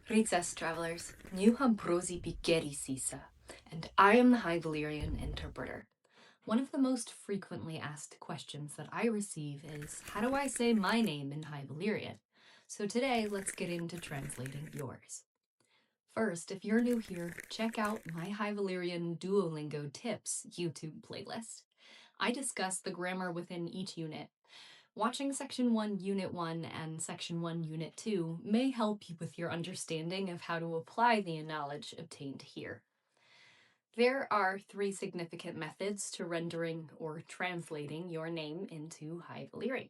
Ritzas travelers, Nyuha brosi pikeri sisa, and I am the High Valyrian interpreter. One of the most frequently asked questions that I receive is, how do I say my name in High Valyrian? So today, let's get into translating yours. First, if you're new here, check out my High Valyrian Duolingo Tips YouTube playlist. I discuss the grammar within each unit. Watching Section 1, Unit 1 and Section 1, Unit 2 may help you with your understanding of how to apply the knowledge obtained here. There are 3 significant methods to rendering or translating your name into High Valyrian.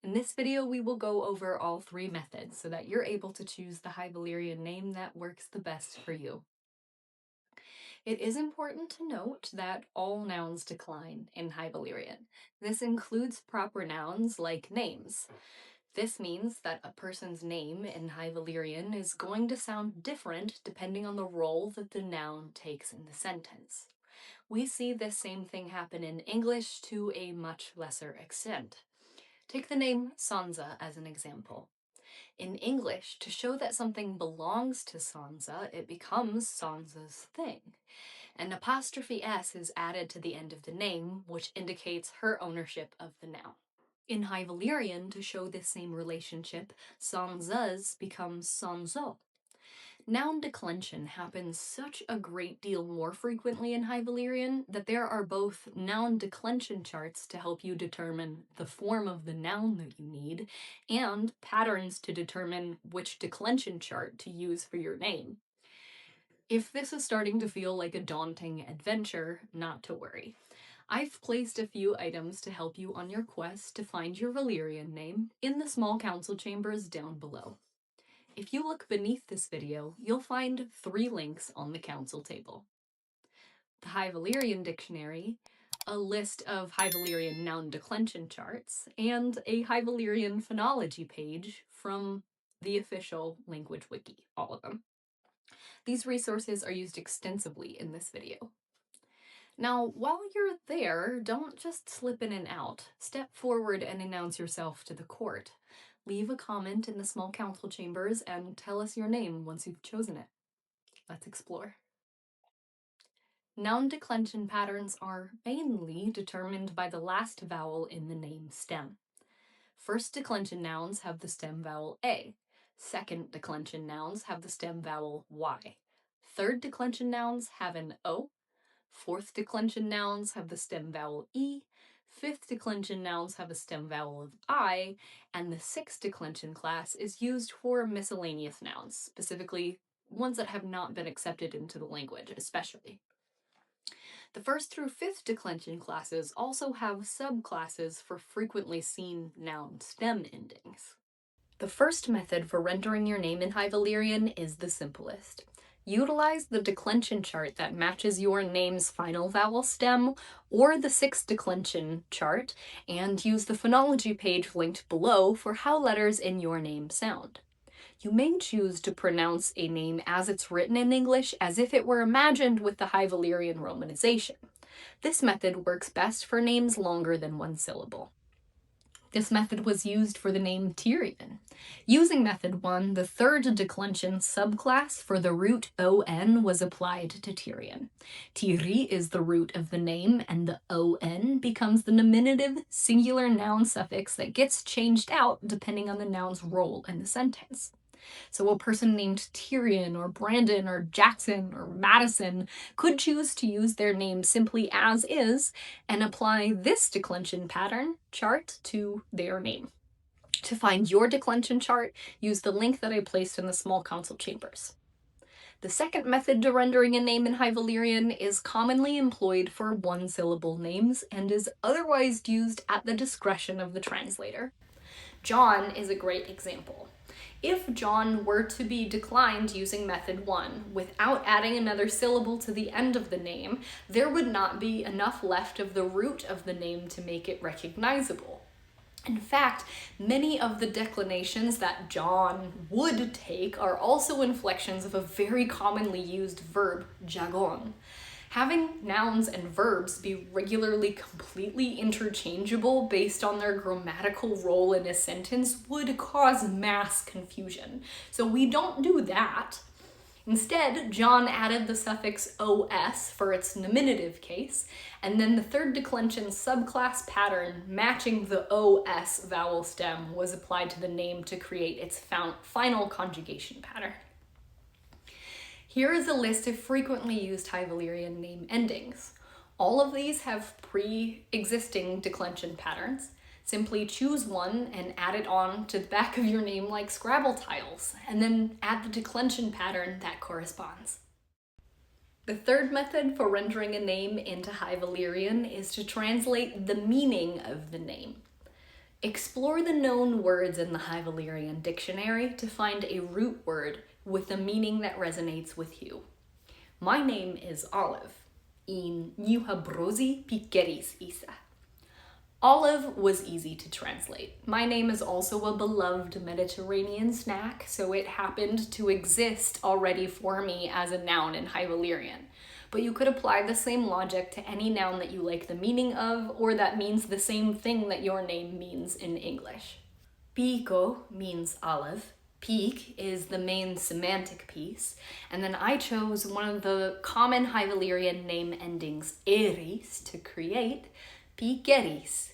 In this video, we will go over all 3 methods so that you're able to choose the High Valyrian name that works the best for you. It is important to note that all nouns decline in High Valyrian. This includes proper nouns like names. This means that a person's name in High Valyrian is going to sound different depending on the role that the noun takes in the sentence. We see this same thing happen in English to a much lesser extent. Take the name Sansa as an example. In English, to show that something belongs to Sansa, it becomes Sansa's thing. An apostrophe S is added to the end of the name, which indicates her ownership of the noun. In High Valyrian, to show this same relationship, Sansa's becomes Sanso. Noun declension happens such a great deal more frequently in High Valyrian that there are both noun declension charts to help you determine the form of the noun that you need, and patterns to determine which declension chart to use for your name. If this is starting to feel like a daunting adventure, not to worry. I've placed a few items to help you on your quest to find your Valyrian name in the small council chambers down below. If you look beneath this video, you'll find 3 links on the council table. The High Valyrian dictionary, a list of High Valyrian noun declension charts, and a High Valyrian phonology page from the official language wiki, all of them. These resources are used extensively in this video. Now, while you're there, don't just slip in and out. Step forward and announce yourself to the court. Leave a comment in the small council chambers and tell us your name once you've chosen it. Let's explore. Noun declension patterns are mainly determined by the last vowel in the name stem. First declension nouns have the stem vowel A. Second declension nouns have the stem vowel Y. Third declension nouns have an O. Fourth declension nouns have the stem vowel E. Fifth declension nouns have a stem vowel of I. And the sixth declension class is used for miscellaneous nouns, specifically ones that have not been accepted into the language, especially. The first through fifth declension classes also have subclasses for frequently seen noun stem endings. The first method for rendering your name in High Valyrian is the simplest. Utilize the declension chart that matches your name's final vowel stem or the 6th declension chart, and use the phonology page linked below for how letters in your name sound. You may choose to pronounce a name as it's written in English as if it were imagined with the High Valyrian Romanization. This method works best for names longer than 1 syllable. This method was used for the name Tyrion. Using method 1, the 3rd declension subclass for the root on was applied to Tyrion. Tyri is the root of the name, and the on becomes the nominative singular noun suffix that gets changed out depending on the noun's role in the sentence. So a person named Tyrion or Brandon or Jackson or Madison could choose to use their name simply as is and apply this declension pattern chart to their name. To find your declension chart, use the link that I placed in the small council chambers. The second method to rendering a name in High Valyrian is commonly employed for 1-syllable names and is otherwise used at the discretion of the translator. John is a great example. If John were to be declined using method 1 without adding another syllable to the end of the name, there would not be enough left of the root of the name to make it recognizable. In fact, many of the declinations that John would take are also inflections of a very commonly used verb, jagon. Having nouns and verbs be regularly completely interchangeable based on their grammatical role in a sentence would cause mass confusion. So we don't do that. Instead, John added the suffix os for its nominative case, and then the third declension subclass pattern matching the os vowel stem was applied to the name to create its final conjugation pattern. Here is a list of frequently used High Valyrian name endings. All of these have pre-existing declension patterns. Simply choose one and add it on to the back of your name like Scrabble tiles, and then add the declension pattern that corresponds. The third method for rendering a name into High Valyrian is to translate the meaning of the name. Explore the known words in the High Valyrian dictionary to find a root word with a meaning that resonates with you. My name is Olive. In Niuha brosi pikeris isa. Olive was easy to translate. My name is also a beloved Mediterranean snack, so it happened to exist already for me as a noun in High Valyrian. But you could apply the same logic to any noun that you like the meaning of, or that means the same thing that your name means in English. Pico means olive. Peak is the main semantic piece, and then I chose one of the common High Valyrian name endings, eris, to create pikeris.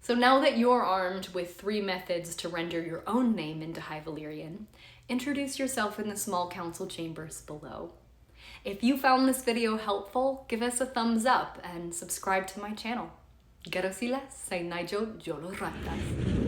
So now that you're armed with 3 methods to render your own name into High Valyrian, introduce yourself in the small council chambers below. If you found this video helpful, give us a thumbs up and subscribe to my channel. Garosilas, say Nigel Jolo Ratas.